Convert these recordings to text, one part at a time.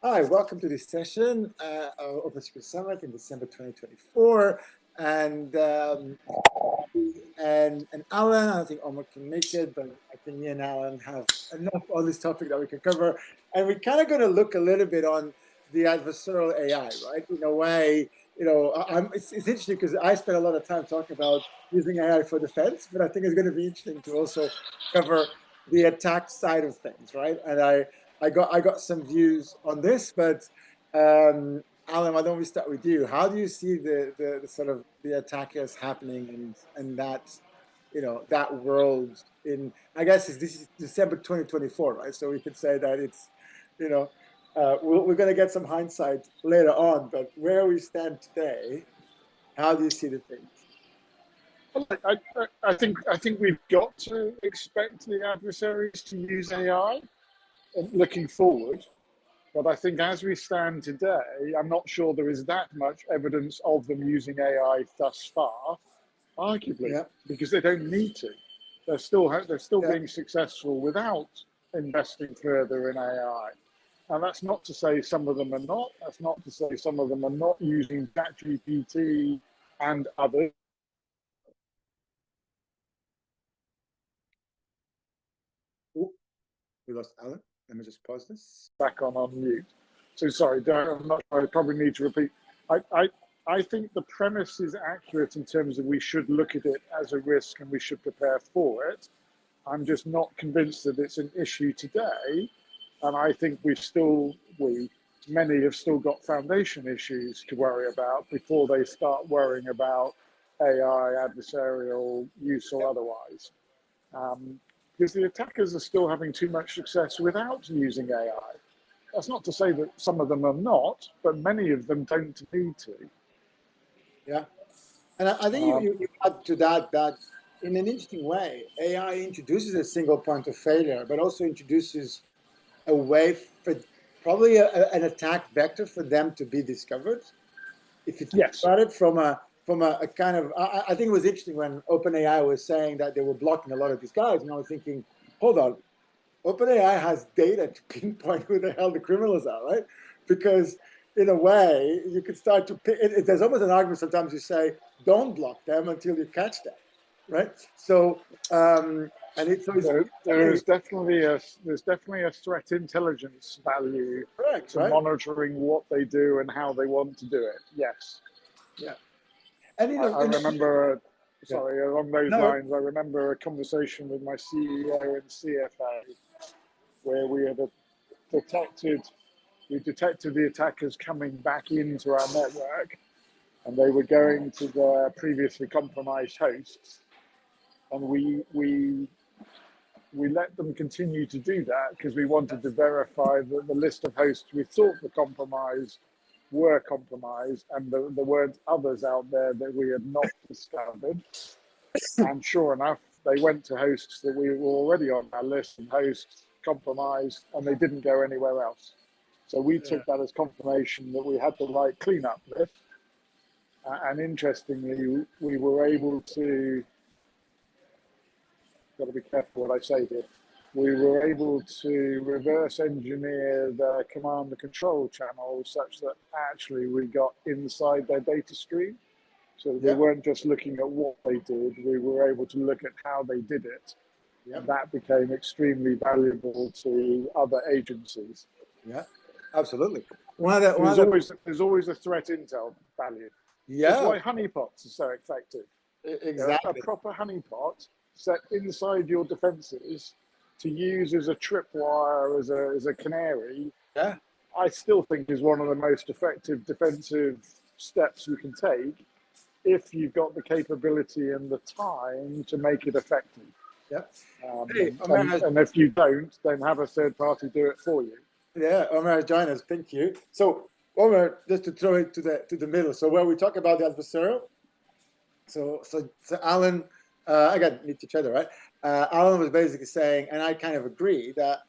Hi, welcome to this session of Open Security Summit in December 2024. And and Alan, I don't think Omer can make it, but I think me and Alan have enough on this topic that we can cover. And we're kind of going to look a little bit on the adversarial AI, right? In a way, it's interesting because I spent a lot of time talking about using AI for defense, but I think it's going to be interesting to also cover the attack side of things, right? And I got some views on this, but Alan, why don't we start with you? How do you see the sort of the attackers happening and that that world in, I guess this is December 2024, right? So we could say that it's you know we're going to get some hindsight later on, but where we stand today, how do you see the things? I think we've got to expect the adversaries to use AI looking forward. But I think as we stand today, I'm not sure there is that much evidence of them using AI thus far, arguably, Yeah, because they don't need to. They're still yeah, being successful without investing further in AI. And that's not to say some of them are not. That's not to say some of them are not using ChatGPT and others. Ooh, we lost Alan. Let me just pause this. Back on mute. So sorry, Darren, I'm not. I probably need to repeat. I, I I think the premise is accurate in terms of we should look at it as a risk and we should prepare for it. I'm just not convinced that it's an issue today, and I think we many have still got foundation issues to worry about before they start worrying about AI, adversarial use or otherwise. Um, because the attackers are still having too much success without using AI. That's not to say that some of them are not, but many of them don't need to. Yeah. And I think Um, you add to that in an interesting way, AI introduces a single point of failure, but also introduces a way for probably an attack vector for them to be discovered. If you think yes, about it from a kind of, I think it was interesting when OpenAI was saying that they were blocking a lot of these guys, and I was thinking, hold on, OpenAI has data to pinpoint who the hell the criminals are, right? Because in a way, you could start to. There's almost an argument sometimes you say, don't block them until you catch them, right? So, and it's always there's definitely a threat intelligence value correct, to right? monitoring what they do and how they want to do it. Yes, Yeah, and I remember. yeah, Sorry, along those no, lines, I remember a conversation with my CEO and CFO where detected we detected the attackers coming back into our network, and they were going to their previously compromised hosts, and we let them continue to do that because we wanted to verify that the list of hosts we thought were compromised were compromised, and there weren't others out there that we had not discovered. And sure enough, they went to hosts that we were already on our list and hosts compromised, and they didn't go anywhere else. So we yeah, took that as confirmation that we had the right cleanup list. And interestingly, we were able to, got to be careful what I say here, we were able to reverse engineer the command and control channel such that actually we got inside their data stream. So we yeah, weren't just looking at what they did, we were able to look at how they did it. yeah, And that became extremely valuable to other agencies. yeah, absolutely. So One of the there's always a threat intel value. It's yeah, why honeypots are so effective. A exactly. proper honeypot set inside your defenses to use as a tripwire, as a canary, Yeah, I still think is one of the most effective defensive steps you can take if you've got the capability and the time to make it effective. yeah. Hey, And if you don't, then have a third party do it for you. Yeah, Omer has joined us. Thank you. So, Omer, just to throw it to the middle. So, where we talk about the adversarial. So Alan, again, meet each other, right? Alan was basically saying, and I kind of agree that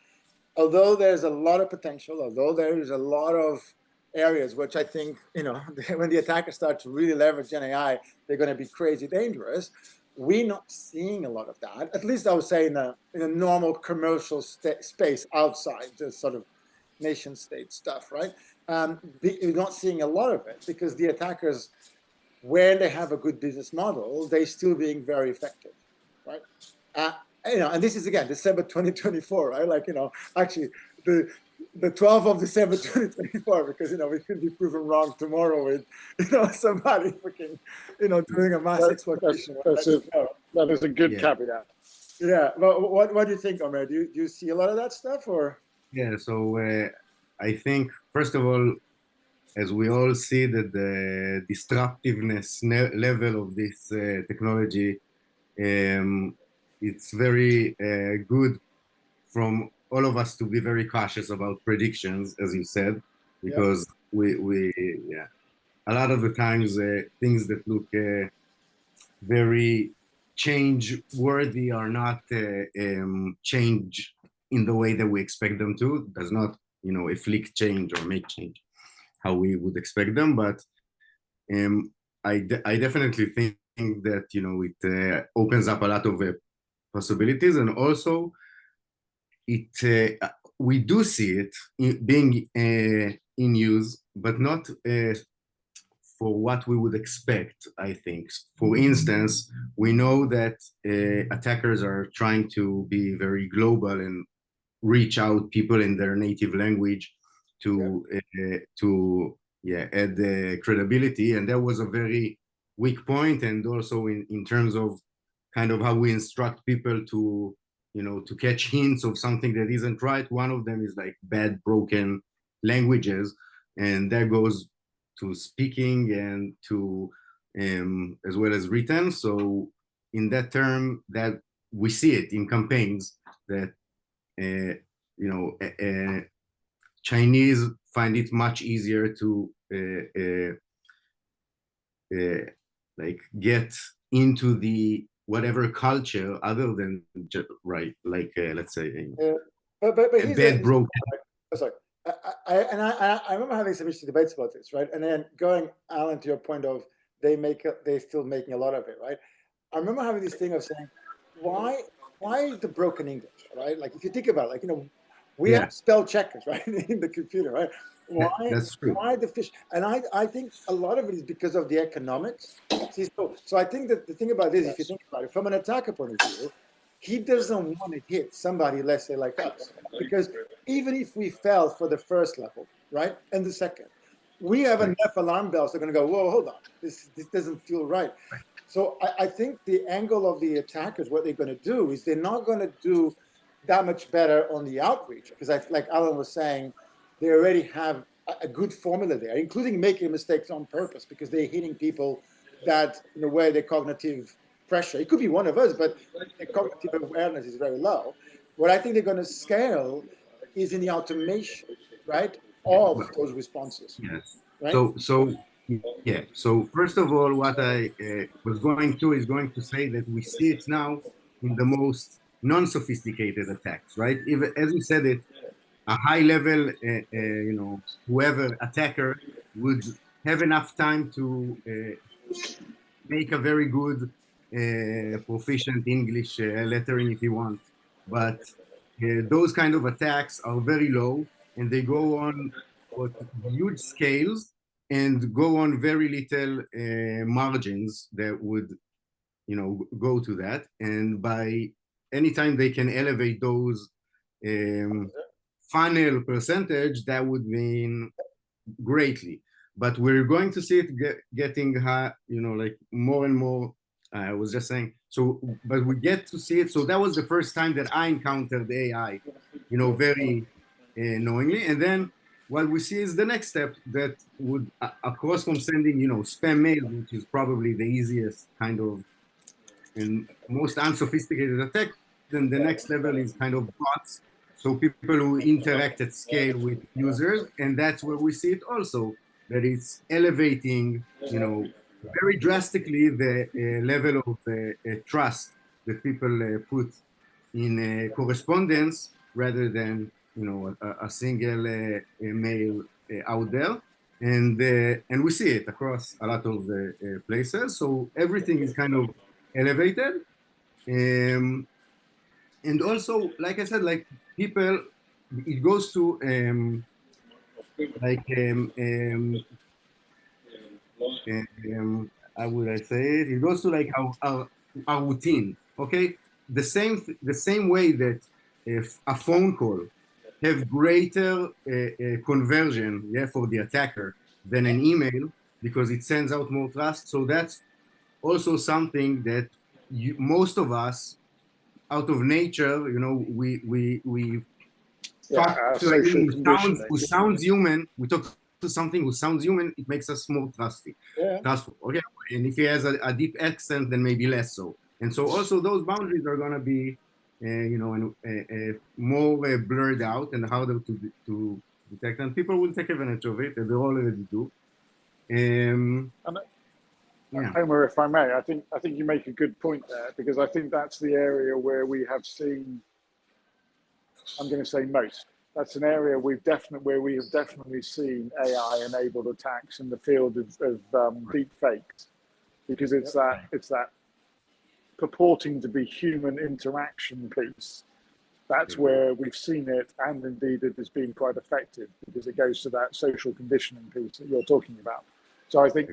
although there's a lot of potential, although there's a lot of areas which I think, when the attackers start to really leverage Gen AI, they're going to be crazy dangerous. We're not seeing a lot of that. At least I would say in a normal commercial space outside the sort of nation state stuff, right? You're not seeing a lot of it because the attackers, when they have a good business model, they're still being very effective, right? And this is again December 2024, right? Like, actually the 12th of December 2024, because we could be proven wrong tomorrow with somebody freaking doing a mass exploitation. That is a good caveat. Yeah, but what do you think, Omer? Do you see a lot of that stuff, or? Yeah, so I think first of all, as we all see that the disruptiveness level of this technology, it's very good from all of us to be very cautious about predictions, as you said, because a lot of the times things that look very change worthy are not change in the way that we expect them to. Does not afflict change or make change how we would expect them. But I definitely think that it opens up a lot of possibilities, and also we do see it being in use, but not for what we would expect, I think. For instance, we know that attackers are trying to be very global and reach out people in their native language to add credibility. And that was a very weak point. And also in terms of kind of how we instruct people to catch hints of something that isn't right. One of them is like bad, broken languages. And that goes to speaking and to as well as written. So in that term, that we see it in campaigns that Chinese find it much easier to like get into the whatever culture other than just, right, like let's say but a bad broken. Sorry. I remember having some interesting debates about this, right? And then going, Alan, to your point of they're still making a lot of it, right? I remember having this thing of saying, why the broken English, right? Like if you think about it, like we have spell checkers, right, in the computer, right? That's true. Why the fish? And I think a lot of it is because of the economics. See, so I think that the thing about this, if you think about it from an attacker point of view, he doesn't want to hit somebody, let's say, like us, because even if we fell for the first level, right, and the second, we have enough alarm bells that are going to go, whoa, hold on, this doesn't feel right. So I think the angle of the attackers, what they're going to do is they're not going to do that much better on the outreach, because like Alan was saying, they already have a good formula there, including making mistakes on purpose, because they're hitting people that, in a way, their cognitive pressure, it could be one of us, but their cognitive awareness is very low. What I think they're going to scale is in the automation, right, of those responses. Yes. Right? So first of all, what I was going to say that we see it now in the most non-sophisticated attacks, right? Even as you said it, a high level, whoever attacker would have enough time to make a very good proficient English lettering if you want. But those kind of attacks are very low, and they go on huge scales and go on very little margins that would go to that. And by any time they can elevate those funnel percentage, that would mean greatly. But we're going to see it getting high, like more and more. I was just saying, but we get to see it. So that was the first time that I encountered AI, very knowingly. And then what we see is the next step that would, across from sending, spam mail, which is probably the easiest kind of and most unsophisticated attack, then the next level is kind of bots. So people who interact at scale with users, and that's where we see it also, that it's elevating, very drastically the level of trust that people put in correspondence rather than, a single mail out there. And we see it across a lot of places. So everything is kind of elevated. And also, like I said, like people it goes to like how would I say it? It goes to like our routine. Okay, the same way that if a phone call have greater conversion, yeah, for the attacker than an email because it sends out more trust. So that's also something that most of us, out of nature, we Yeah, talk to social anyone conditioning. who sounds human. We talk to something who sounds human. It makes us more Yeah. trustful. Okay, and if he has a deep accent, then maybe less so. And so also those boundaries are gonna be, more blurred out and harder to detect. And people will take advantage of it, and they already do. And Yeah. Omer, if I may, I think you make a good point there, because I think that's the area where we have seen, I'm going to say most. That's an area where we have definitely seen AI-enabled attacks in the field of deep fakes, because it's that purporting to be human interaction piece. That's where we've seen it, and indeed it has been quite effective, because it goes to that social conditioning piece that you're talking about. So I think,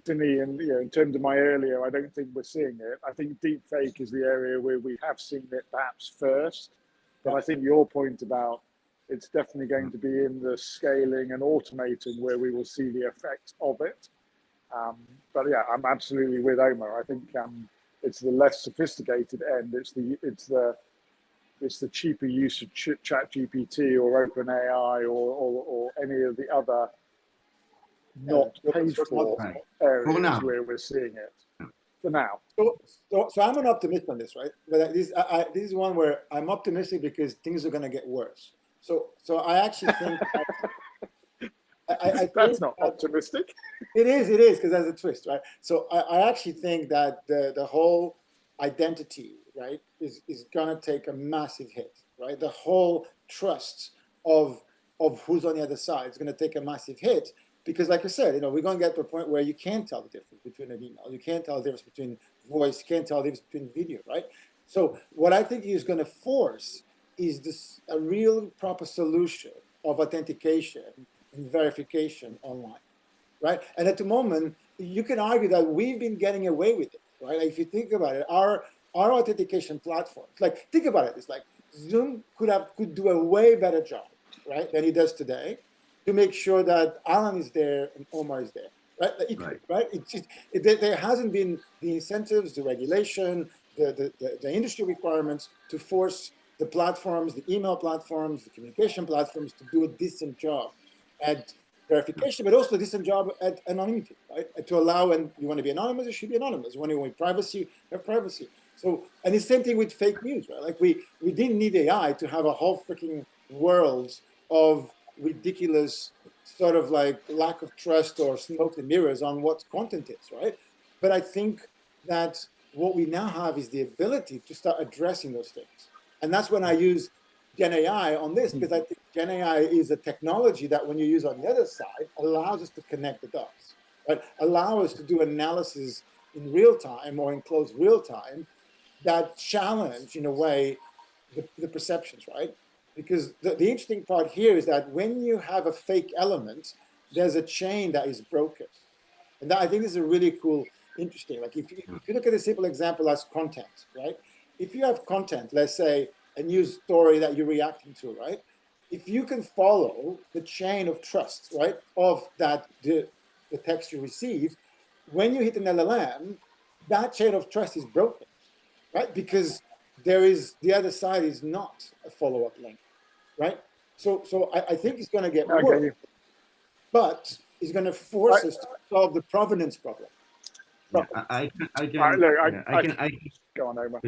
Denis, and in terms of my earlier, I don't think we're seeing it. I think deep fake is the area where we have seen it perhaps first. But I think your point about it's definitely going to be in the scaling and automating where we will see the effects of it. But yeah, I'm absolutely with Omer. I think it's the less sophisticated end. It's the cheaper use of ChatGPT or OpenAI or any of the other not paid for Right. areas where we're seeing it for now. So I'm an optimist on this, right? But this is one where I'm optimistic because things are going to get worse. So I actually think I That's think not optimistic. it is because there's a twist, right? So I actually think that the whole identity, right, is going to take a massive hit, right? The whole trust of who's on the other side is going to take a massive hit because, like I said, we're going to get to a point where you can't tell the difference between an email, you can't tell the difference between voice, you can't tell the difference between video, right? So what I think is going to force is this a real proper solution of authentication and verification online, right? And at the moment, you can argue that we've been getting away with it, right? Like if you think about it, our authentication platforms, like think about it, it's like Zoom could do a way better job, right, than it does today, to make sure that Alan is there and Omar is there, right? Like, right? It's just there hasn't been the incentives, the regulation, the industry requirements to force the platforms, the email platforms, the communication platforms to do a decent job at verification, but also a decent job at anonymity, right? And to allow, and you want to be anonymous, it should be anonymous. You want to want privacy, have privacy. So, and the same thing with fake news, right? Like we didn't need AI to have a whole freaking world of ridiculous sort of like lack of trust or smoke and mirrors on what content is, right? But I think that what we now have is the ability to start addressing those things. And that's when I use Gen AI on this, because I think Gen AI is a technology that when you use on the other side, allows us to connect the dots, right? Allow us to do analysis in real time or in close real time that challenge, in a way, the perceptions, right? Because the interesting part here is that when you have a fake element, there's a chain that is broken. And that, I think, is a really cool, interesting. Like if you look at a simple example as content, right? If you have content, let's say a news story that you're reacting to, right? If you can follow the chain of trust, right, of that the text you received, when you hit an LLM, that chain of trust is broken, right? Because the other side is not a follow-up link, right? So I think it's going to get worse, but it's going to force us to solve the provenance problem. Yeah, I can Go on, Omer.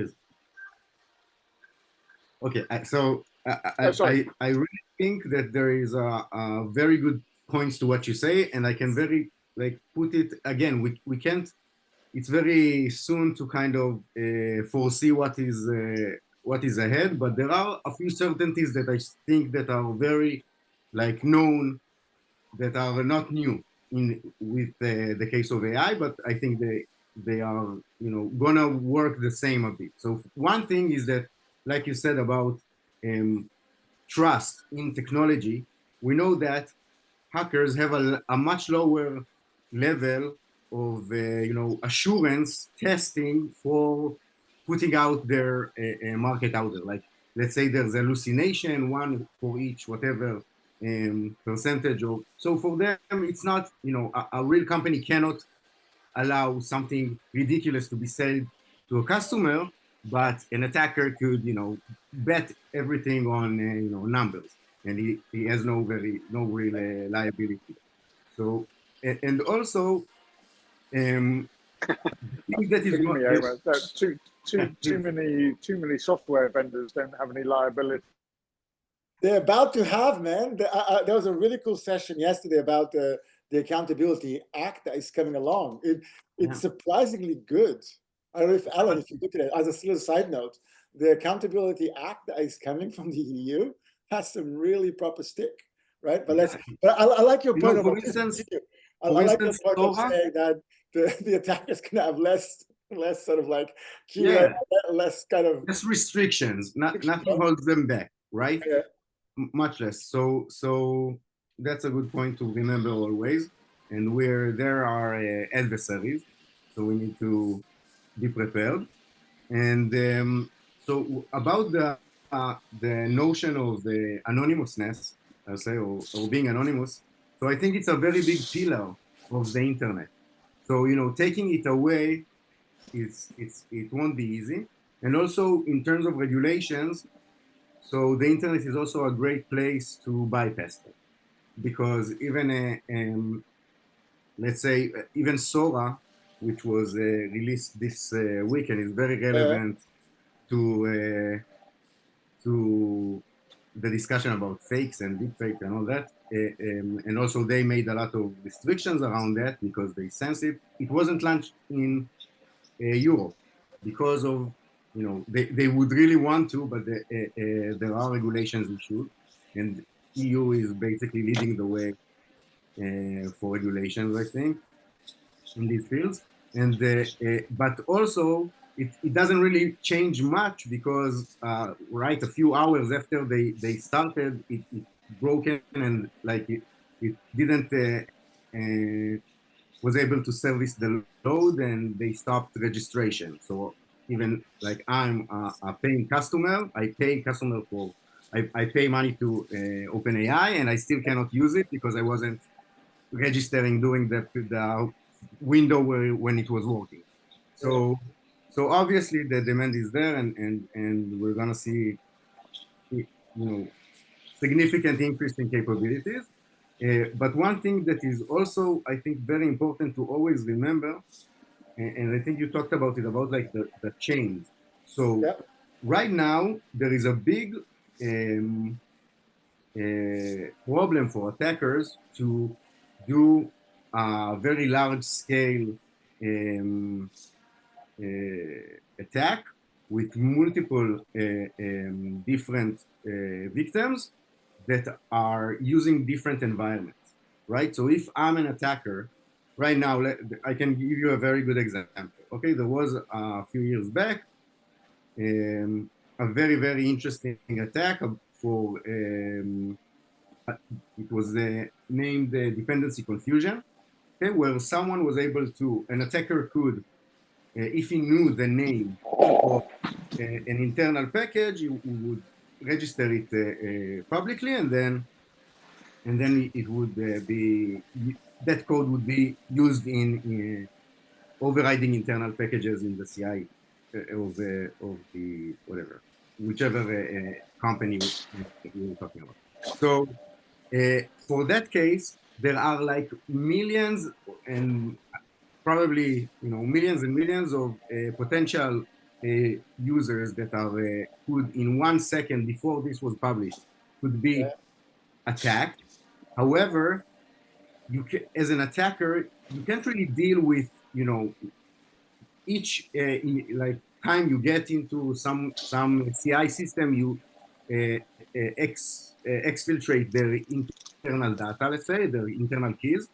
Okay, so I really think that there is a very good points to what you say, and I can very like put it again. We can't. It's very soon to kind of foresee what is ahead, but there are a few certainties that I think that are very like known, that are not new in with the case of AI, but I think they are gonna work the same a bit. So one thing is that, like you said about trust in technology, we know that hackers have a much lower level of assurance testing for putting out their market out there. Like, let's say there's hallucination, one for each whatever percentage of. So for them, it's not, a real company cannot allow something ridiculous to be sold to a customer, but an attacker could, bet everything on, numbers, and he has no real liability. So, and also, thing that is Forgive not me, Omer. Too many software vendors don't have any liability. They're about to have, man. There was a really cool session yesterday about the Accountability Act that is coming along. It's surprisingly good. I don't know if, Alan, if you look at it, as a little side note, the Accountability Act that is coming from the EU has some really proper stick, right? But I like your point for instance, I like your point of saying that the attackers can have less sort of like less kind of less restrictions. Nothing holds them back, right? Yeah. Much less. So that's a good point to remember always. And where there are adversaries, so we need to be prepared. And so about the notion of the anonymousness, I'll say, or being anonymous. So I think it's a very big pillar of the internet. So taking it away, it won't be easy. And also in terms of regulations, so the internet is also a great place to bypass it, because even let's say even Sora, which was released this week and is very relevant to the discussion about fakes and deepfake and all that, and also they made a lot of restrictions around that because they sense it. It wasn't launched in Europe because of they would really want to, but there are regulations issued, and EU is basically leading the way for regulations, I think, in these fields. And but also it doesn't really change much because right a few hours after they started, it broken, and like it didn't was able to service the load, and they stopped registration. So even like I'm a paying customer, I pay money to OpenAI, and I still cannot use it because I wasn't registering during the window when it was working. So obviously the demand is there, and we're gonna see significant increase in capabilities. But one thing that is also, I think, very important to always remember, and I think you talked about it, about like the chains. So right now, there is a big problem for attackers to do a very large scale attack with multiple different victims that are using different environments, right? So if I'm an attacker, right now, I can give you a very good example. Okay, there was a few years back a very, very interesting attack for, it was named dependency confusion, okay, where someone was able to, an attacker could, if he knew the name of an internal package, he would register it publicly, and then it would be, that code would be used in overriding internal packages in the CI of the whatever, whichever company we were talking about. So for that case, there are like millions and probably millions and millions of potential users that are could in 1 second before this was published could be attacked. However, you can, as an attacker, you can't really deal with each like time you get into some CI system, you exfiltrate their internal data, let's say their internal keys,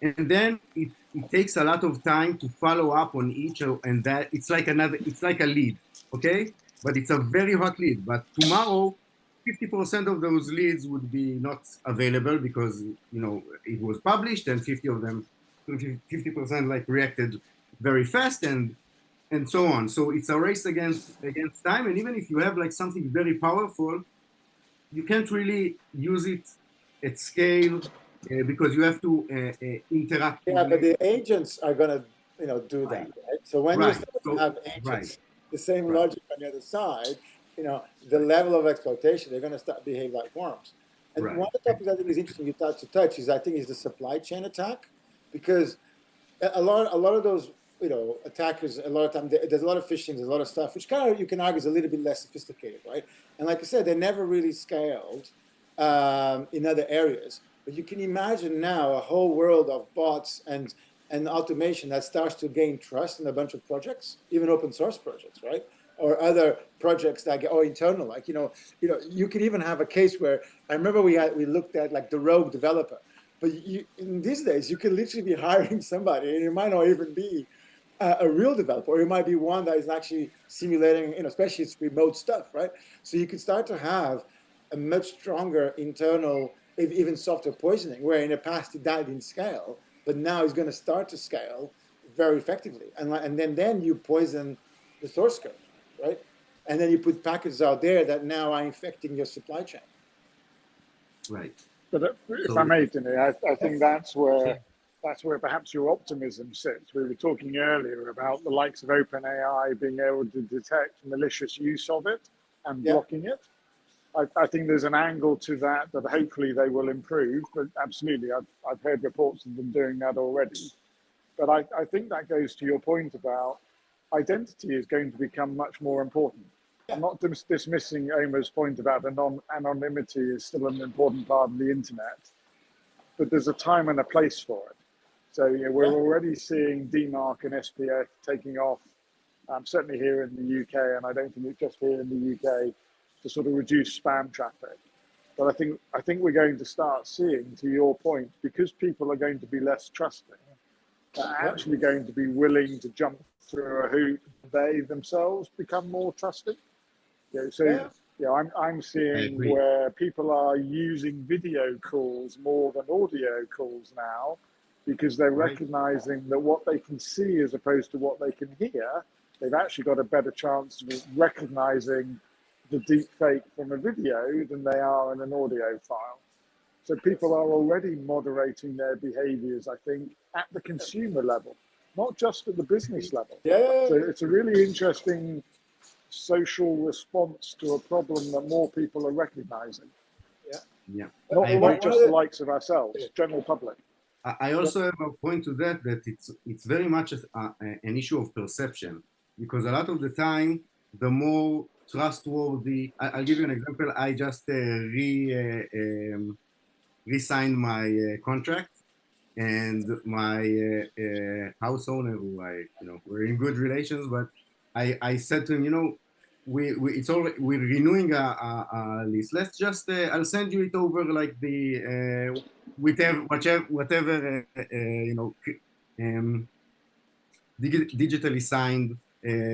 and then it takes a lot of time to follow up on each, and that it's like a lead, okay, but it's a very hot lead. But tomorrow 50% of those leads would be not available because it was published, and 50% like reacted very fast, and so on. So it's a race against time. And even if you have like something very powerful, you can't really use it at scale because you have to interact. Yeah, but the agents are going to, do that, right? So when you start to have agents, the same logic on the other side, the level of exploitation, they're going to start to behave like worms. And one of the topics I think is interesting you start to touch is, I think, is the supply chain attack, because a lot of those, attackers, a lot of time, there's a lot of phishing, there's a lot of stuff, which kind of, you can argue, is a little bit less sophisticated, right? And like I said, they never really scaled in other areas. But you can imagine now a whole world of bots and automation that starts to gain trust in a bunch of projects, even open source projects, right? Or other projects that get, or internal, like, you could even have a case where, I remember we looked at like the rogue developer, but in these days, you can literally be hiring somebody, and it might not even be a real developer, or it might be one that is actually simulating, especially it's remote stuff, right? So you could start to have a much stronger internal, even software poisoning, where in the past it didn't scale, but now it's going to start to scale very effectively. And then you poison the source code, right? And then you put packages out there that now are infecting your supply chain. Right. But if I may, Dinis, I think that's where perhaps your optimism sits. We were talking earlier about the likes of OpenAI being able to detect malicious use of it and blocking it. I think there's an angle to that hopefully they will improve, but absolutely, I've heard reports of them doing that already. But I think that goes to your point about identity is going to become much more important. I'm not dismissing Omer's point about anonymity is still an important part of the internet, but there's a time and a place for it. So we're already seeing DMARC and SPF taking off, certainly here in the UK, and I don't think it's just here in the UK, to sort of reduce spam traffic. But I think we're going to start seeing, to your point, because people are going to be less trusting, they're actually going to be willing to jump through a hoop. They themselves become more trusting. I'm seeing where people are using video calls more than audio calls now, because they're recognizing that what they can see as opposed to what they can hear, they've actually got a better chance of recognizing the deep fake from a video than they are in an audio file. So people are already moderating their behaviors, I think, at the consumer level, not just at the business level. So it's a really interesting social response to a problem that more people are recognizing. Not just the likes of ourselves, general public. I also have a point to that it's very much an issue of perception, because a lot of the time, the more trustworthy, I'll give you an example. I just re-signed my contract, and my house owner, who we're in good relations, but I said to him, we're renewing a list. Let's just I'll send you it over like the whatever digitally signed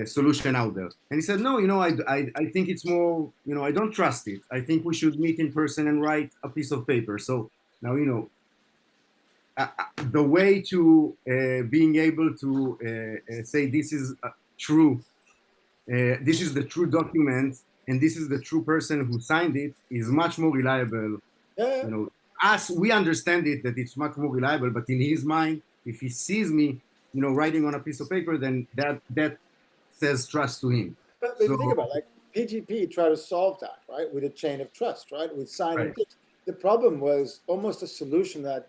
solution out there. And he said, no, I think it's more, I don't trust it. I think we should meet in person and write a piece of paper. So now, the way to being able to say this is true, this is the true document, and this is the true person who signed it, is much more reliable. We understand it, that it's much more reliable, but in his mind, if he sees me, writing on a piece of paper, then that says trust to him. But if you think about it, like PGP tried to solve that, right, with a chain of trust, right, with signing. The problem was almost a solution that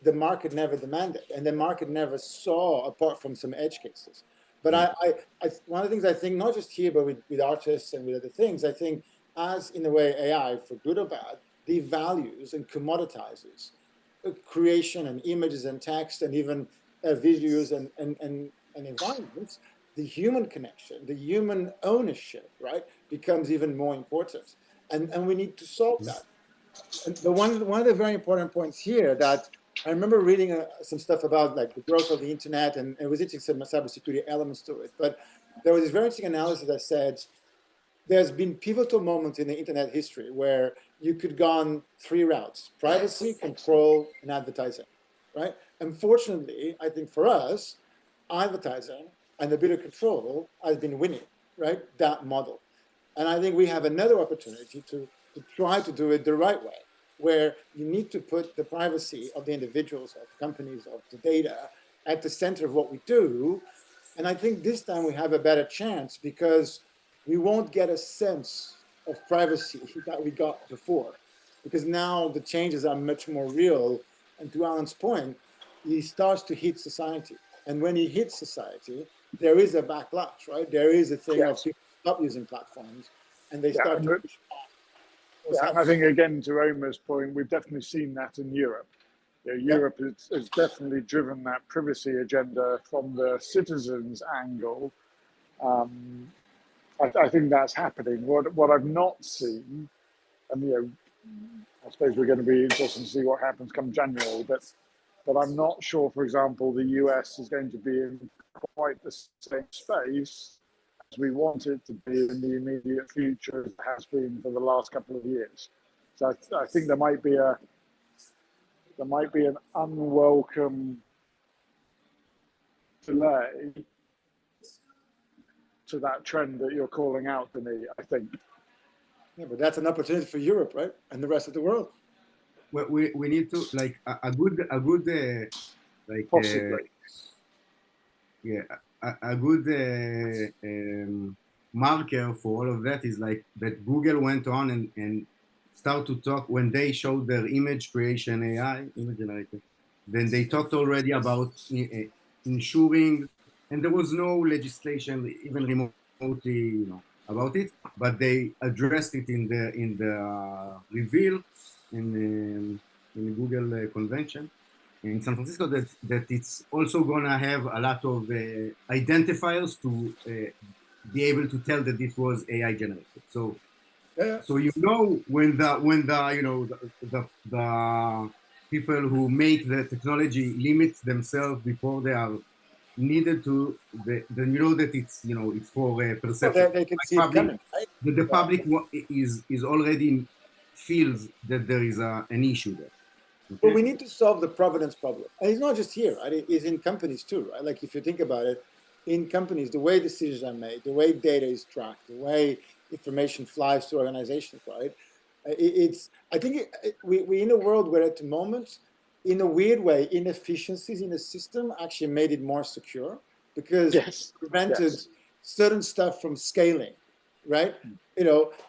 the market never demanded, and the market never saw, apart from some edge cases. But one of the things I think, not just here, but with artists and with other things, I think as, in a way, AI, for good or bad, devalues and commoditizes creation and images and text and even videos and environments, the human connection, the human ownership, right, becomes even more important. And we need to solve that. And one of the very important points here that I remember reading some stuff about like the growth of the internet, and it was interesting, some cybersecurity elements to it. But there was this very interesting analysis that said there's been pivotal moments in the internet history where you could go on three routes: privacy, control, and advertising, right? Unfortunately, I think for us, advertising and a bit of control has been winning, right? That model. And I think we have another opportunity to try to do it the right way, where you need to put the privacy of the individuals, of the companies, of the data at the center of what we do. And I think this time we have a better chance because we won't get a sense of privacy that we got before, because now the changes are much more real. And to Alan's point, he starts to hit society. And when he hits society, there is a backlash, right? There is a thing of Yes. people stop using platforms and they Yeah, start to push back. yeah, and I think again to Omer's point, we've definitely seen that in Europe. You know, Europe has definitely driven that privacy agenda from the citizens' angle. I think that's happening. What I've not seen, and I suppose we're going to be interested to see what happens come January, but I'm not sure, for example, the US is going to be in quite the same space as we want it to be in the immediate future as it has been for the last couple of years. So I think there might be an unwelcome delay to that trend that you're calling out to me, I think. Yeah, but that's an opportunity for Europe, right? And the rest of the world. Well, we need to like a good like Possibly. yeah a good marker for all of that is like that Google went on and start to talk when they showed their image creation AI image generator. Then they talked already about ensuring, and there was no legislation even remotely, about it, but they addressed it in the reveal in the Google convention in San Francisco that it's also gonna have a lot of identifiers to be able to tell that this was AI generated. So when the people who make the technology limit themselves before they are needed to, then that it's for Well, perception. they can Like see it public, coming, right? the public is already feels that there is an issue there. But Okay. we need to solve the provenance problem. And it's not just here, right? It's in companies too, right? Like if you think about it, in companies, the way decisions are made, the way data is tracked, the way information flies to organizations, right? I think we're in a world where at the moment, in a weird way, inefficiencies in the system actually made it more secure because it Yes. prevented Yes. certain stuff from scaling, right?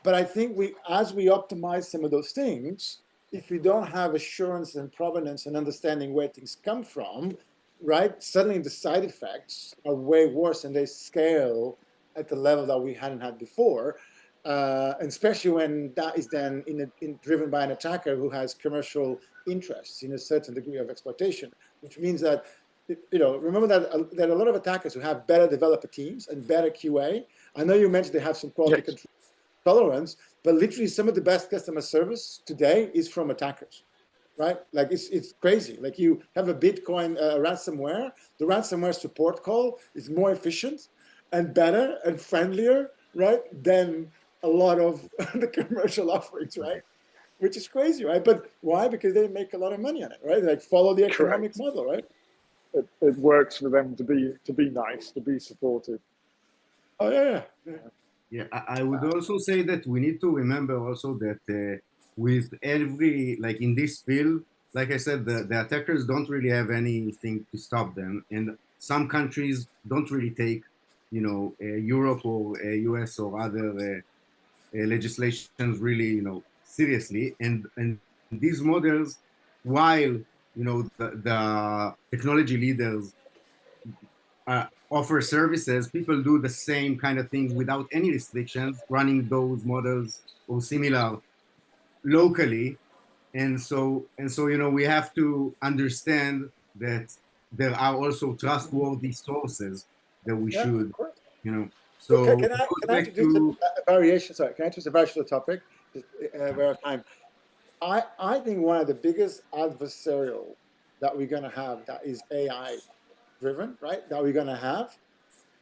But I think as we optimize some of those things, if we don't have assurance and provenance and understanding where things come from, right, suddenly the side effects are way worse and they scale at the level that we hadn't had before. And especially when that is then driven by an attacker who has commercial interests in a certain degree of exploitation, which means that, remember that there are a lot of attackers who have better developer teams and better QA. I know you mentioned they have some quality control tolerance, but literally some of the best customer service today is from attackers, right? Like it's crazy. Like you have a Bitcoin ransomware, the ransomware support call is more efficient and better and friendlier, right, than a lot of the commercial offerings, right? Which is crazy, right? But why? Because they make a lot of money on it, right? Like follow the economic Correct. model, right? It works for them to be nice, to be supportive. Oh yeah. Yeah, I would also say that we need to remember also that with every, like in this field, like I said, the attackers don't really have anything to stop them. And some countries don't really take, Europe or US or other legislations really, seriously. And these models, while, the technology leaders offer services, people do the same kind of things without any restrictions, running those models or similar locally. And so, we have to understand that there are also trustworthy sources that we Yeah, of should, course. you know. So So can it I goes back introduce to a variation? Sorry, can I introduce a variation of the topic? Just, we're out of time. I think one of the biggest adversarial that we're going to have that is AI driven, right? That we're going to have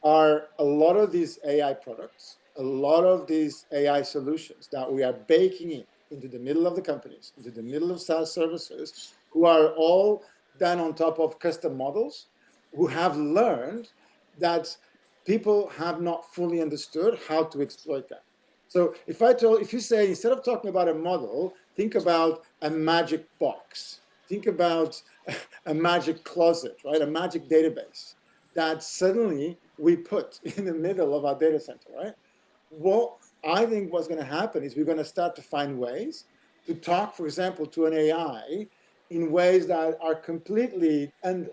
are a lot of these AI products a lot of these AI solutions that we are baking in into the middle of the companies, into the middle of SaaS services, who are all done on top of custom models, who have learned that people have not fully understood how to exploit that. So if you say, instead of talking about a model, think about a magic box, think about a magic closet, right? A magic database that suddenly we put in the middle of our data center, right? What I think what's going to happen is we're going to start to find ways to talk, for example, to an AI in ways that are completely, and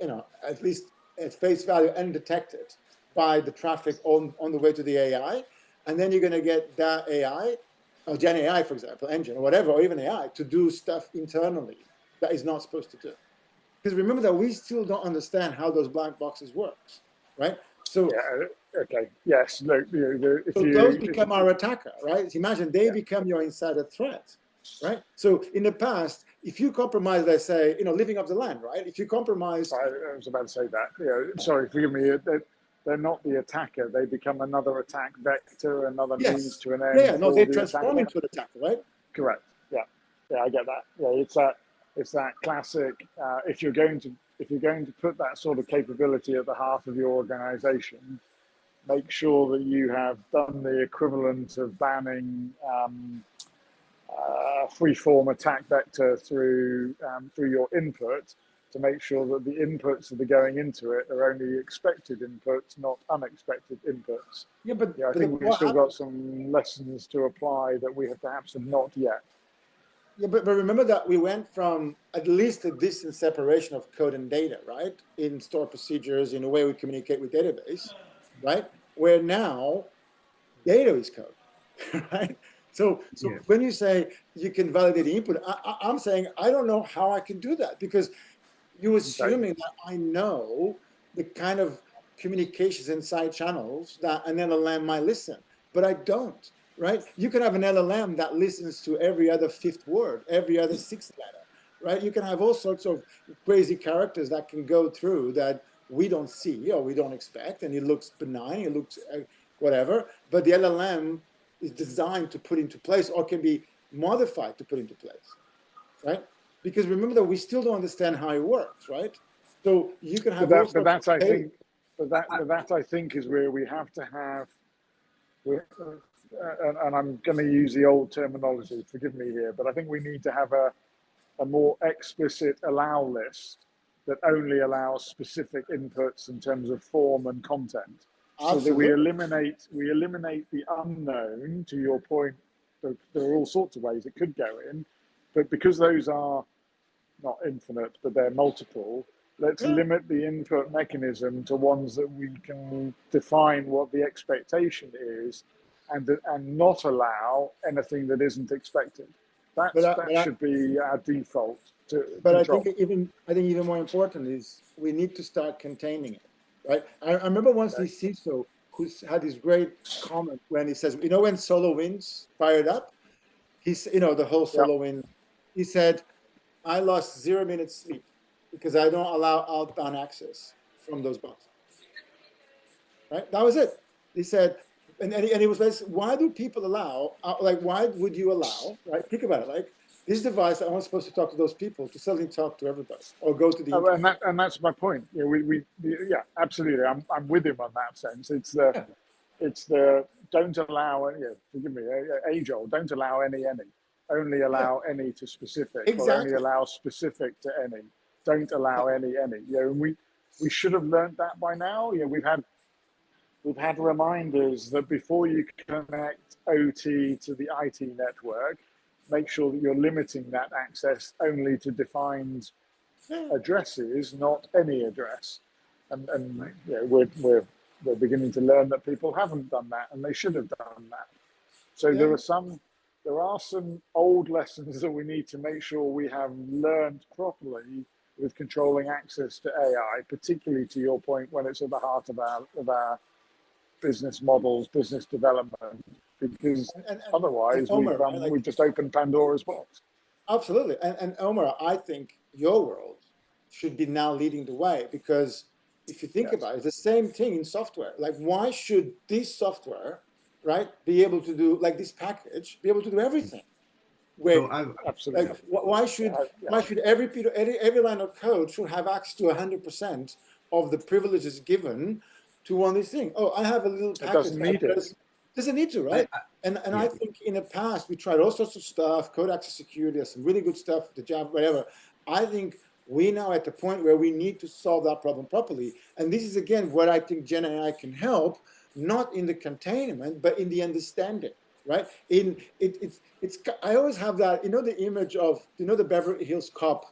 at least at face value, undetected by the traffic on the way to the AI. And then you're going to get that AI, or Gen AI, for example, engine or whatever, or even AI, to do stuff internally that is not supposed to do. Because remember that we still don't understand how those black boxes works, right? So Yeah. Okay. Yes. Look. If so those you. become our attacker, right? So imagine they Yeah. become your insider threat, right? So in the past, if you compromise, let's say, living off the land, right? If you compromise, I was about to say that. Sorry, forgive me. They're not the attacker. They become another attack vector, another means yes, to an yeah, end no, for they the transform attacker. into an attacker, right? Correct. Yeah. Yeah, I get that. Yeah, it's that classic. If you're going to put that sort of capability at the heart of your organization, make sure that you have done the equivalent of banning free-form attack vector through your input, to make sure that the inputs that are going into it are only expected inputs, not unexpected inputs. Yeah, but, Yeah, I but think we've what still happened? got some lessons to apply that we have perhaps have not yet. Yeah, but remember that we went from at least a distant separation of code and data, right? In stored procedures, in the way we communicate with database, right? Where now data is code, right? So Yeah. when you say you can validate the input, I'm saying I don't know how I can do that, because you're Okay. assuming that I know the kind of communications inside channels that an LLM might listen, but I don't, right? You can have an LLM that listens to every other fifth word, every other sixth letter, right? You can have all sorts of crazy characters that can go through that we don't see or we don't expect, and it looks benign, it looks whatever, but the LLM is designed to put into place or can be modified to put into place, right? Because remember that we still don't understand how it works, right? So you can have all But sorts of that I data. think, but that I think is where we have to have, and I'm going to use the old terminology. Forgive me here, but I think we need to have a more explicit allow list that only allows specific inputs in terms of form and content, so that we Absolutely. eliminate the unknown. To your point, there are all sorts of ways it could go in, but because those are not infinite, but they're multiple, let's Yeah. limit the input mechanism to ones that we can define what the expectation is, and not allow anything that isn't expected. That should be our default to But control. I think even more important is we need to start containing it, right? I remember once Okay. this CISO who's had this great comment when he says, when SolarWinds fired up, he's, the whole Yep. SolarWinds, he said, I lost 0 minutes sleep because I don't allow outbound access from those boxes. Right? That was it. He said, and he was like, why do people allow, why would you allow, right? Think about it. Like, this device, I'm supposed to talk to those people to suddenly talk to everybody or go to the internet. And that's my point. Yeah, absolutely. I'm with him on that sense. Yeah, It's the don't allow. Yeah, forgive me, age old. Don't allow any. Only yeah, allow any to specific, or only exactly. allow specific to any. Don't allow any. We should have learned that by now. We've had reminders that before you connect OT to the IT network, make sure that you're limiting that access only to defined Yeah, addresses, not any address. Right. We're beginning to learn that people haven't done that, and they should have done that. So yeah. there are some old lessons that we need to make sure we have learned properly with controlling access to AI, particularly to your point when it's at the heart of our business models, business development, because And otherwise Omer, right? we've just opened Pandora's box. Absolutely. And Omer, I think your world should be now leading the way, because if you think Yes. about it, it's the same thing in software. Like, why should this software, right, be able to do, like this package, be able to do everything. Where, So I've Absolutely. like, why should every line of code should have access to 100% of the privileges given to one of these things? Oh, I have a little It package. doesn't need it. Doesn't need to, right? And yeah. I think in the past we tried all sorts of stuff, code access security, some really good stuff, the Java, whatever. I think we now at the point where we need to solve that problem properly. And this is again what I think Gen AI can help, not in the containment, but in the understanding. Right? I always have that, the image of, the Beverly Hills Cop,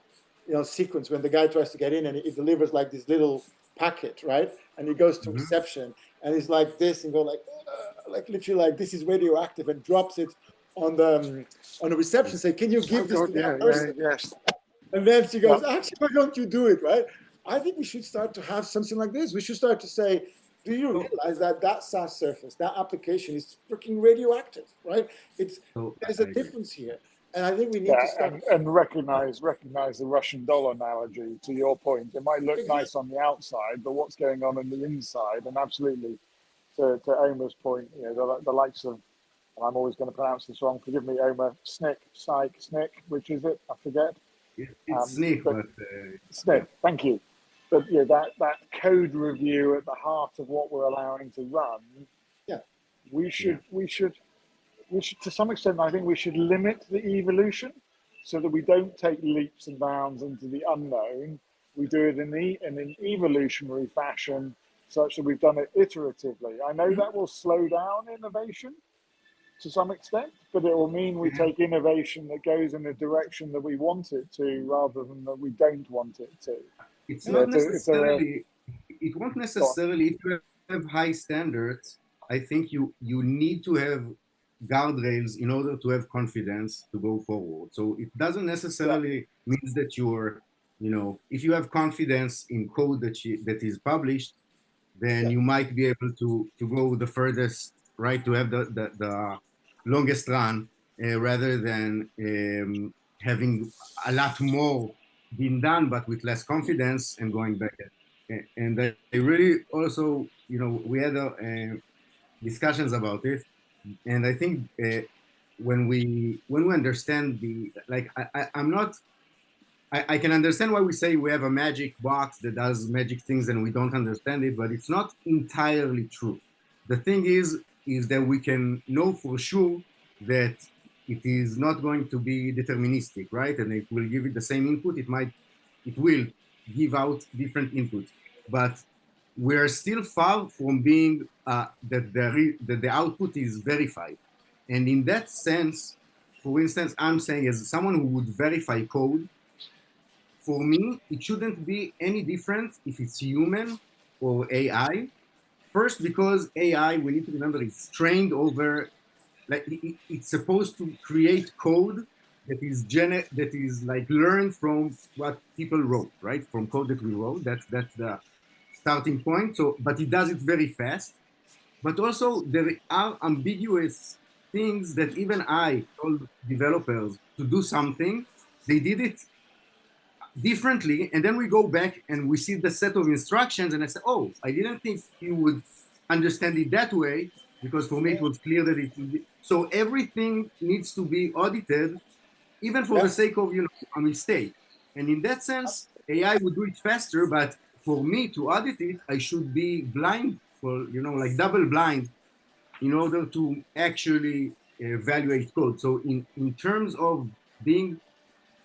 sequence when the guy tries to get in and he delivers like this little packet, right? And he goes to reception and he's like this and go like literally like, this is radioactive, and drops it on the reception, say, can you give this to that person? Yes. And then she goes, actually, why don't you do it, right? I think we should start to have something like this. We should start to say, do you realize that SaaS surface, that application is freaking radioactive, right? There's a difference here. And I think we need to start and recognize the Russian doll analogy. To your point, it might look nice on the outside, but what's going on in the inside? And absolutely, to Omer's point, the likes of, and I'm always going to pronounce this wrong. Forgive me, Omer. Snick, which is it? I forget. It's Snick, but Snick. Thank you. But that code review at the heart of what we're allowing to run. Yeah, we should to some extent. I think we should limit the evolution so that we don't take leaps and bounds into the unknown. We do it in an evolutionary fashion, such that we've done it iteratively. I know that will slow down innovation to some extent, but it will mean we take innovation that goes in the direction that we want it to, rather than that we don't want it to. It's not necessarily. It won't necessarily. If you have high standards, I think you need to have guardrails in order to have confidence to go forward. So it doesn't necessarily mean that you're, if you have confidence in code that is published, then you might be able to go the furthest, right? To have the longest run, rather than having a lot more been done, but with less confidence and going back. And I really also, we had discussions about it, and I think when we understand I can understand why we say we have a magic box that does magic things and we don't understand it, but it's not entirely true. The thing is that we can know for sure that it is not going to be deterministic, right? And if we'll give it the same input, it will give out different inputs. But we're still far from being that the output is verified. And in that sense, for instance, I'm saying, as someone who would verify code, for me, it shouldn't be any different if it's human or AI. First, because AI, we need to remember, it's trained over, it's supposed to create code that is like learned from what people wrote, right? From code that we wrote. That's the starting point. So, but it does it very fast. But also there are ambiguous things that even I told developers to do something. They did it differently, and then we go back and we see the set of instructions, and I say, oh, I didn't think you would understand it that way, because for me it was clear that it would be. So everything needs to be audited, even for the sake of a mistake. And in that sense, AI would do it faster, but for me to audit it, I should be blind, for like double blind, in order to actually evaluate code. So in terms of being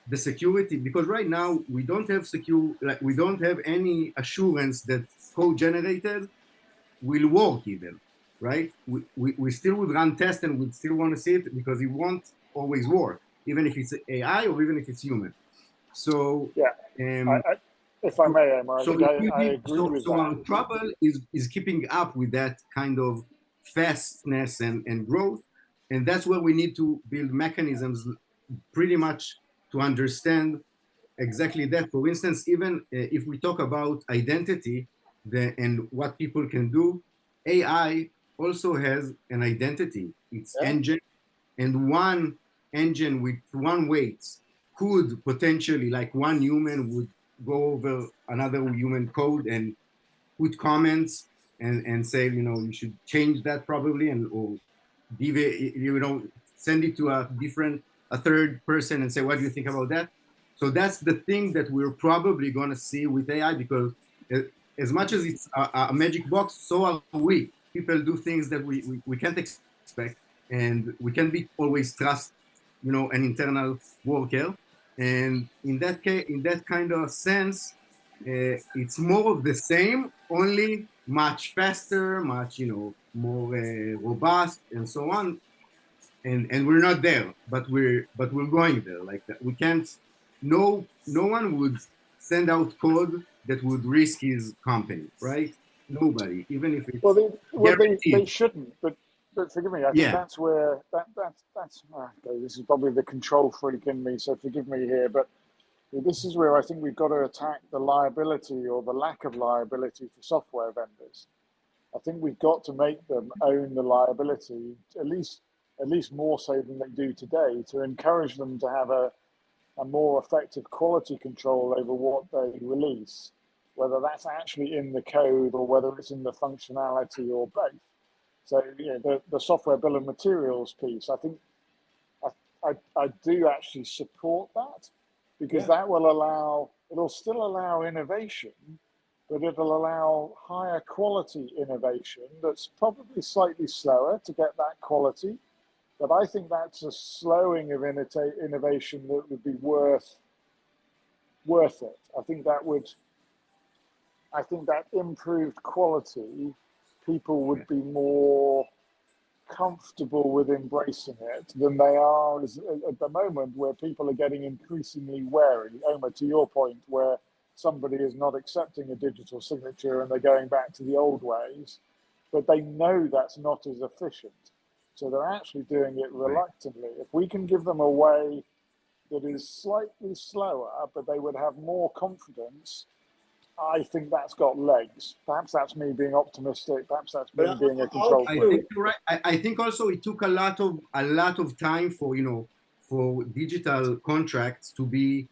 the security, because right now we don't have we don't have any assurance that code generated will work even, right? We still would run tests and we'd still want to see it, because it won't always work, even if it's AI or even if it's human. So if I may, Omer, I agree with so that. our trouble is keeping up with that kind of fastness and growth, and that's where we need to build mechanisms pretty much to understand exactly that. For instance, even if we talk about identity and what people can do, AI also has an identity. It's engine, and one engine with one weight could potentially, like one human would go over another human code and put comments and say, you should change that probably, or send it to a third person and say, what do you think about that? So that's the thing that we're probably going to see with AI, because as much as it's a magic box, so are we. People do things that we can't expect, and we can't be always trust, an internal worker. And in that case, in that kind of sense, it's more of the same, only much faster, much more robust, and so on. And we're not there, but we're going there. Like that, we can't. No one would send out code that would risk his company, right? Nobody, even if Well, it's they guaranteed. shouldn't. But forgive me. I think Yeah, that's where that's. Okay, this is probably the control freak in me, so forgive me here. But this is where I think we've got to attack the liability or the lack of liability for software vendors. I think we've got to make them own the liability, at least more so than they do today, to encourage them to have a more effective quality control over what they release, whether that's actually in the code or whether it's in the functionality or both. So the software bill of materials piece, I think I do actually support that, because that it'll still allow innovation, but it'll allow higher quality innovation that's probably slightly slower to get that quality. But I think that's a slowing of innovation that would be worth it. I think that improved quality, people would be more comfortable with embracing it than they are at the moment, where people are getting increasingly wary. Omer, to your point, where somebody is not accepting a digital signature and they're going back to the old ways, but they know that's not as efficient. So they're actually doing it reluctantly. If we can give them a way that is slightly slower, but they would have more confidence, I think that's got legs. Perhaps that's me being optimistic. Perhaps that's me being a control I freak. think you're right. I think also it took a lot of time for digital contracts to be,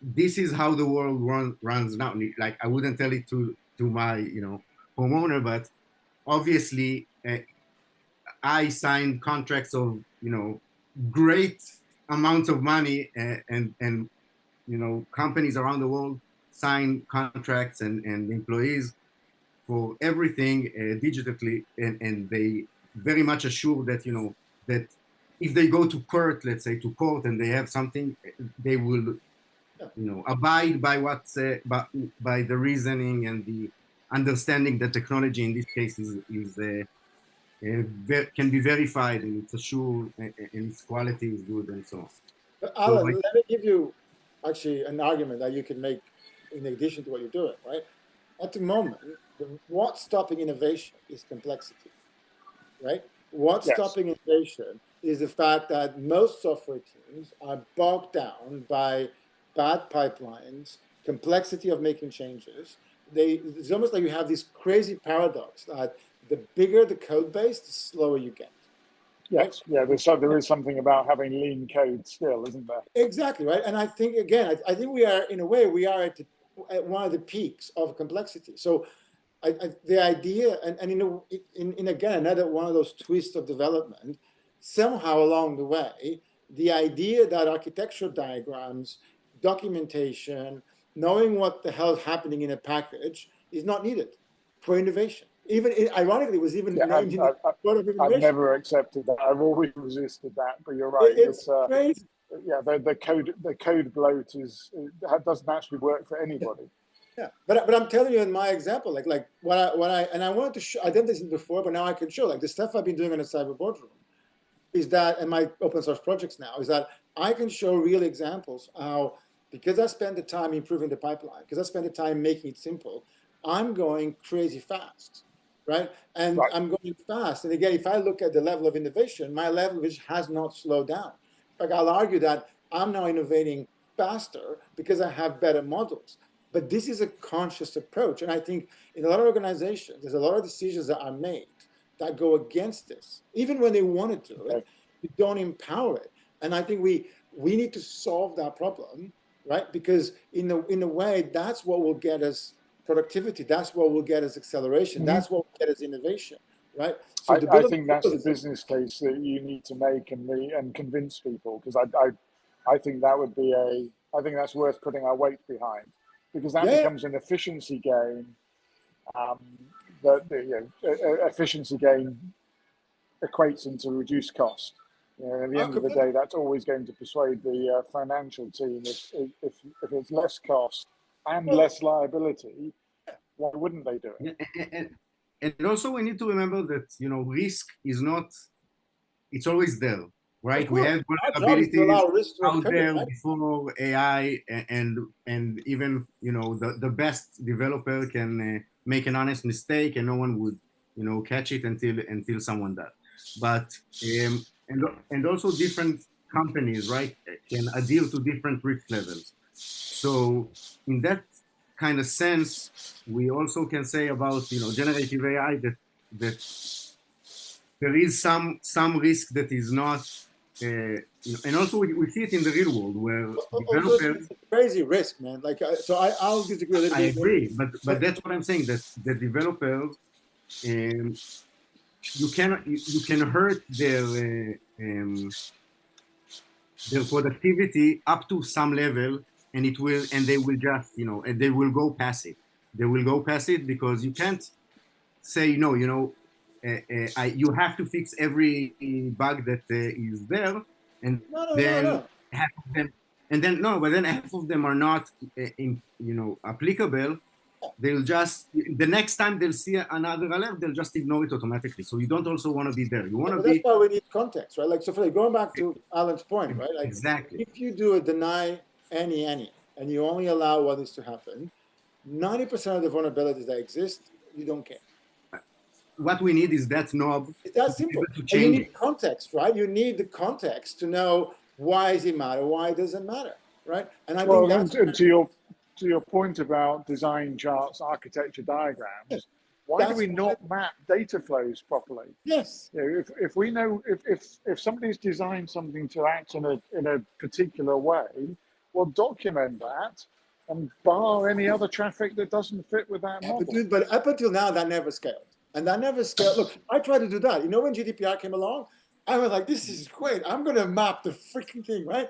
this is how the world runs now. Like, I wouldn't tell it to my homeowner, but obviously I signed contracts of great amounts of money, and companies around the world sign contracts and employees for everything digitally, and they very much assure that that if they go to court, let's say to court, and they have something, they will abide by what's by the reasoning and the understanding that technology in this case can be verified, and it's assured, and its quality is good, and so on. But So Alan, let me give you actually an argument that you can make in addition to what you're doing, right? At the moment, what's stopping innovation is complexity, right? What's Yes. stopping innovation is the fact that most software teams are bogged down by bad pipelines, complexity of making changes. It's almost like you have this crazy paradox that the bigger the code base, the slower you get. Right? Yes. Yeah. There is something about having lean code still, isn't there? Exactly, right. And I think, again, I think we are, in a way, we are at one of the peaks of complexity. So the idea, and in again, another one of those twists of development, somehow along the way, the idea that architectural diagrams, documentation, knowing what the hell is happening in a package is not needed for innovation. Even ironically, it was even named in the Code of I've Innovation. never accepted that. I've always resisted that. But you're right. It's crazy. Yeah, the code bloat doesn't actually work for anybody. Yeah, but I'm telling you in my example, like what I and I wanted to show. I did this before, but now I can show. Like the stuff I've been doing in a cyber boardroom is that, and my open source projects now is that I can show real examples how, because I spend the time improving the pipeline, because I spend the time making it simple, I'm going crazy fast, right? And Right. I'm going fast. And again, if I look at the level of innovation, my level of innovation has not slowed down. In fact, I'll argue that I'm now innovating faster because I have better models. But this is a conscious approach. And I think in a lot of organizations, there's a lot of decisions that are made that go against this. Even when they want to do it, you don't empower it. And I think we need to solve that problem, right? Because in a way, that's what will get us productivity. That's what will get us acceleration. That's what will get us innovation. right? So the I bill of think that's the materials, business case that you need to make and convince people, because I think that would be I think that's worth putting our weight behind, because that yeah, becomes an efficiency gain. That efficiency gain equates into reduced cost. At the end of the day, that's always going to persuade the financial team. If it's less cost and well, less liability, why wouldn't they do it? And also we need to remember that, risk is not, it's always there, of right? We course, had our job is to vulnerabilities allow risk to out occur, there right? before AI, and even, the best developer can make an honest mistake and no one would, catch it until someone does. But and also different companies, right, can adhere to different risk levels. So in that kind of sense, we also can say about, generative AI that there is some risk that is not, and also we see it in the real world where Also, developers. it's a crazy risk, man. Like, so I'll disagree a little I bit. agree, but that's what I'm saying, that the developers, um, you can hurt their productivity up to some level, and they will just, and they will go past it. They will go past it because you can't say no. You have to fix every bug that is there, and No, no, no, then no. half of them, and then no, but then half of them are not, applicable. They'll just, the next time they'll see another alert, they'll just ignore it automatically. So you don't also want to be there. You want to But that's be why we need context, right? Like, so for going back to Alan's point, right? Like, exactly. if you do a deny any, and you only allow what is to happen, 90% of the vulnerabilities that exist, you don't care. What we need is that knob It's that to be simple. able to And you change need it. context, right? You need the context to know why does it matter, why it doesn't matter, right? And I think Well, that's and to your point about design charts, architecture diagrams, why do that's we why. not map data flows properly? Yes. If we know if somebody's designed something to act in a particular way, well, document that and bar any other traffic that doesn't fit with that Yeah, but model. dude, but up until now, that never scaled. And that never scaled. Look, I tried to do that. You know, when GDPR came along, I was like, this is great. I'm going to map the freaking thing, right?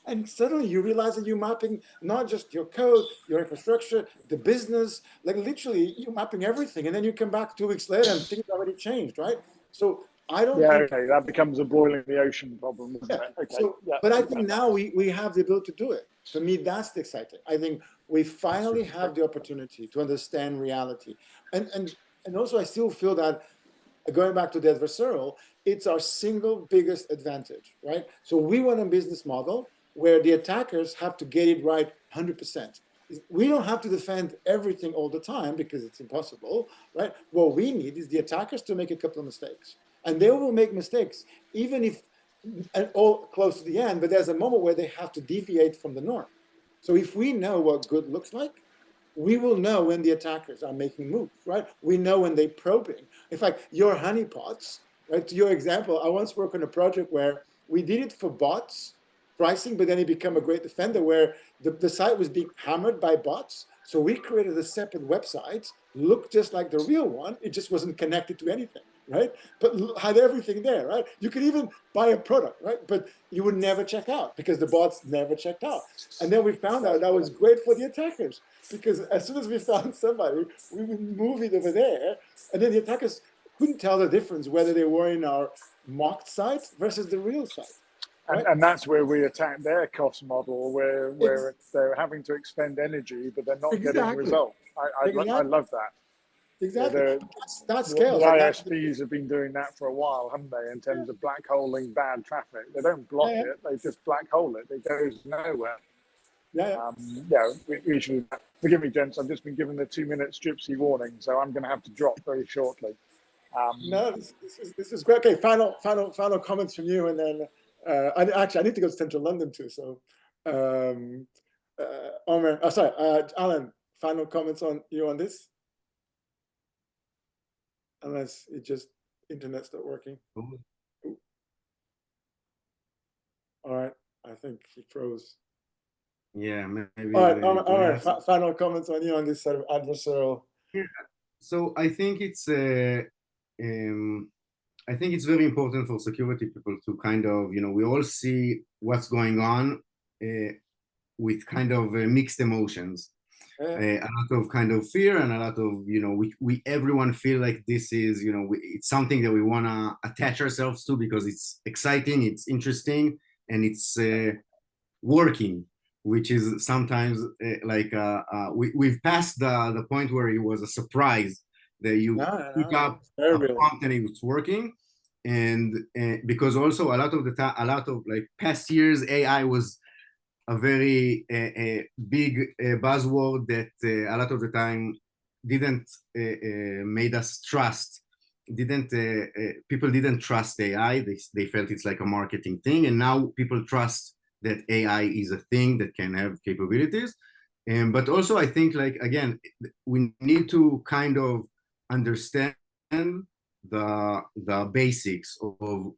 And suddenly you realize that you're mapping not just your code, your infrastructure, the business, like literally you're mapping everything. And then you come back 2 weeks later and things already changed, right? So I don't Yeah, think, okay, that becomes a boiling the ocean problem, yeah. isn't it? Okay, So, yeah, but I I think get that. now we have the ability to do it. For me, that's the exciting. I think we finally have the opportunity to understand reality. And also I still feel that going back to the adversarial, it's our single biggest advantage, right? So we want a business model where the attackers have to get it right 100%. We don't have to defend everything all the time because it's impossible, right? What we need is the attackers to make a couple of mistakes. And they will make mistakes, even if all close to the end, but there's a moment where they have to deviate from the norm. So if we know what good looks like, we will know when the attackers are making moves, right? We know when they're probing. In fact, your honeypots, right? To your example, I once worked on a project where we did it for bots pricing, but then it became a great defender where the site was being hammered by bots. So we created a separate website, looked just like the real one. It just wasn't connected to anything, right? But had everything there, right? You could even buy a product, right? But you would never check out because the bots never checked out. And then we found out that was great for the attackers because as soon as we found somebody, we would move it over there. And then the attackers couldn't tell the difference whether they were in our mocked site versus the real site. Right? And that's where we attack their cost model, where Ex they're having to expend energy, but they're not getting exactly. result. I Exactly. love that. Yeah, Exactly. That the scales. Like that's ISPs have been doing that for a while, haven't they? In terms of black holing bad traffic, they don't block yeah, it; they just black hole it. It goes nowhere. yeah, yeah. Yeah, we should. Forgive me, gents. I've just been given the 2 minutes gypsy warning, so I'm going to have to drop very shortly. No, this is great. Okay, final comments from you, and then I need to go to Central London too. So, Omer, sorry, Alan, final comments on you on this, unless it just internet's not working. Ooh. All right, I think he froze. Yeah, maybe All right, we Omer, final comments on you on this sort of adversarial. Yeah. So I think it's I think it's very important for security people to kind of, we all see what's going on with kind of mixed emotions. A lot of kind of fear and a lot of, we everyone feel like this is, it's something that we want to attach ourselves to because it's exciting, it's interesting, and it's working, which is sometimes we've passed the point where it was a surprise that you pick up a prompt and it's working. And because also a lot of the time, a lot of like past years, AI was a very big buzzword that a lot of the time didn't made us trust. People didn't trust AI. They felt it's like a marketing thing, and now people trust that AI is a thing that can have capabilities. But also, I think like again, we need to kind of understand the basics of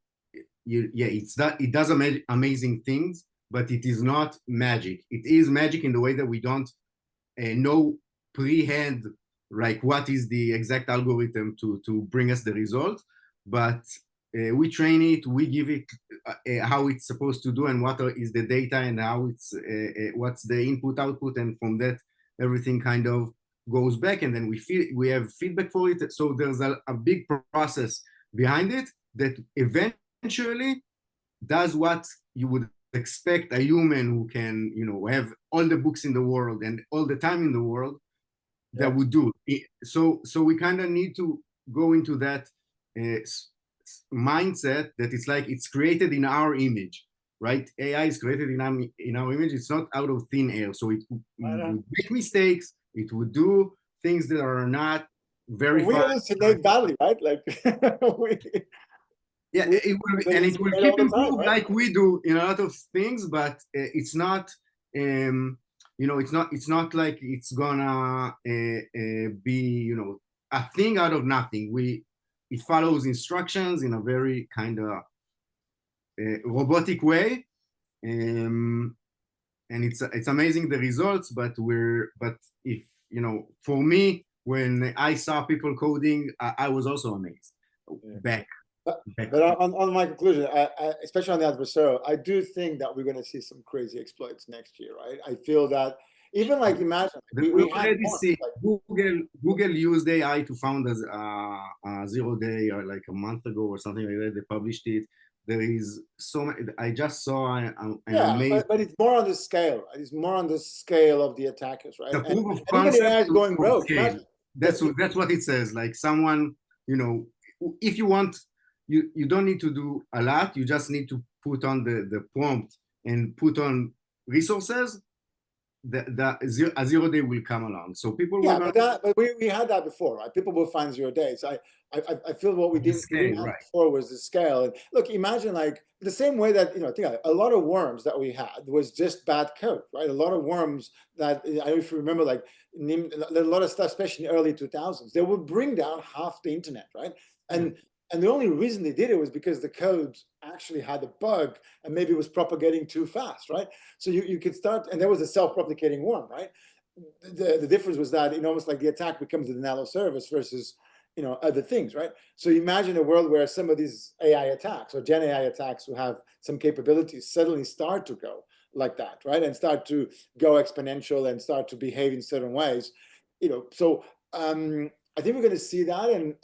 it's that it does amazing things, but it is not magic. It is magic in the way that we don't know pre-hand like what is the exact algorithm to bring us the result, but we train it, we give it how it's supposed to do and what is the data and how it's what's the input output, and from that everything kind of goes back, and then we have feedback for it. So there's a big process behind it that eventually does what you would expect a human who can, have all the books in the world and all the time in the world that would do. So we kind of need to go into that mindset that it's like it's created in our image, right? AI is created in our image. It's not out of thin air. So it would make mistakes. It would do things that are not verified. We hallucinate badly, right? Like yeah, it will keep improving like we do in a lot of things, but it's not, it's not like it's gonna be, a thing out of nothing. It follows instructions in a very kind of robotic way, and it's amazing the results. But if for me, when I saw people coding, I was also amazed. But on my conclusion, especially on the adversarial, I do think that we're going to see some crazy exploits next year, right? I feel that even like imagine we already see Google used AI to found as a 0 day or like a month ago or something like that. They published it. There is so many. I just saw an amazing. But it's more on the scale. It's more on the scale of the attackers, right? The proof of concept even AI is going rogue. That's what it says. Like someone, if you want. You don't need to do a lot. You just need to put on the prompt and put on resources. A 0 day will come along. So people will. But we had that before, right? People will find 0 days. I feel what we didn't have before was the scale. And look, imagine like the same way that think a lot of worms that we had was just bad code, right? A lot of worms that I don't know if you remember, like a lot of stuff, especially in the early 2000s, they would bring down half the internet, right? And the only reason they did it was because the code actually had a bug and maybe it was propagating too fast, right? So you could start, and there was a self-replicating worm, right? The difference was that almost like the attack becomes a denial of service versus other things, right? So imagine a world where some of these AI attacks or Gen AI attacks who have some capabilities suddenly start to go like that, right? And start to go exponential and start to behave in certain ways, So I think we're going to see that, and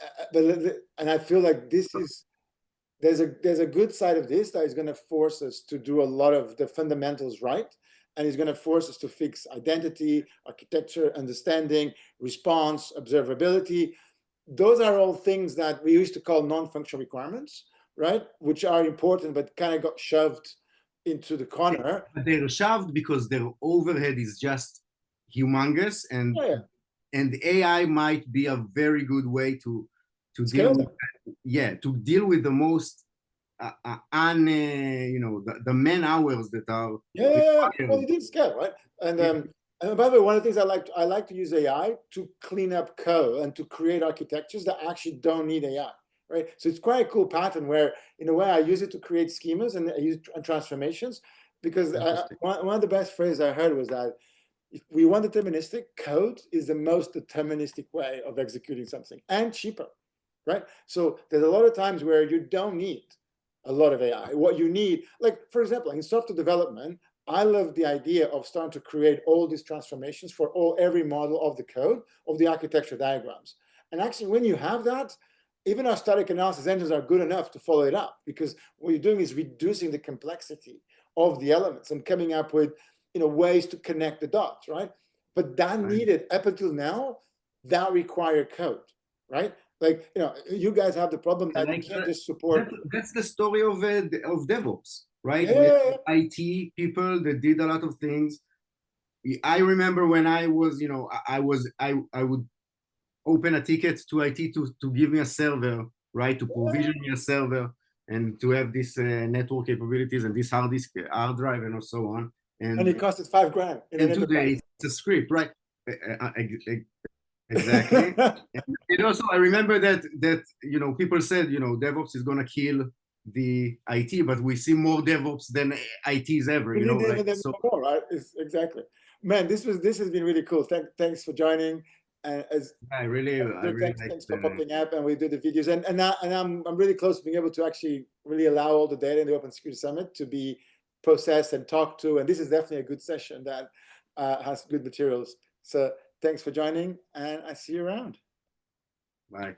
I feel like there's a good side of this that is going to force us to do a lot of the fundamentals right, and it's going to force us to fix identity, architecture, understanding, response, observability. Those are all things that we used to call non-functional requirements, right? Which are important, but kind of got shoved into the corner. They're shoved because their overhead is just humongous, and and the AI might be a very good way to deal with to deal with the most the man hours that are well, you did scale, right? And by the way, one of the things I like to use AI to clean up code and to create architectures that actually don't need AI, right? So it's quite a cool pattern where in a way I use it to create schemas and I use transformations, because one of the best phrases I heard was that if we want deterministic, code is the most deterministic way of executing something and cheaper. right? So there's a lot of times where you don't need a lot of AI. What you need, like, for example, in software development, I love the idea of starting to create all these transformations for every model of the code, of the architecture diagrams. And actually, when you have that, even our static analysis engines are good enough to follow it up, because what you're doing is reducing the complexity of the elements and coming up with, ways to connect the dots, right? But that needed, up until now, that required code, right? Like, you guys have the problem that you can't just support. That's the story of DevOps, right? Yeah, With yeah, yeah. IT people that did a lot of things. I remember when I was, I would open a ticket to IT to give me a server, right? To provision me a server and to have this network capabilities and this hard disk, hard drive, and so on. And it costed $5,000 in an today enterprise. it's a script, right? Exactly. And also, I remember that people said DevOps is gonna kill the IT, but we see more DevOps than ITs ever. We need Like, them so. more, right? Exactly. Man, this has been really cool. Thanks for joining. And I really like thanks for popping up, and we do the videos. And I'm really close to being able to actually really allow all the data in the Open Security Summit to be processed and talked to. And this is definitely a good session that has good materials. So thanks for joining, and I see you around. Bye.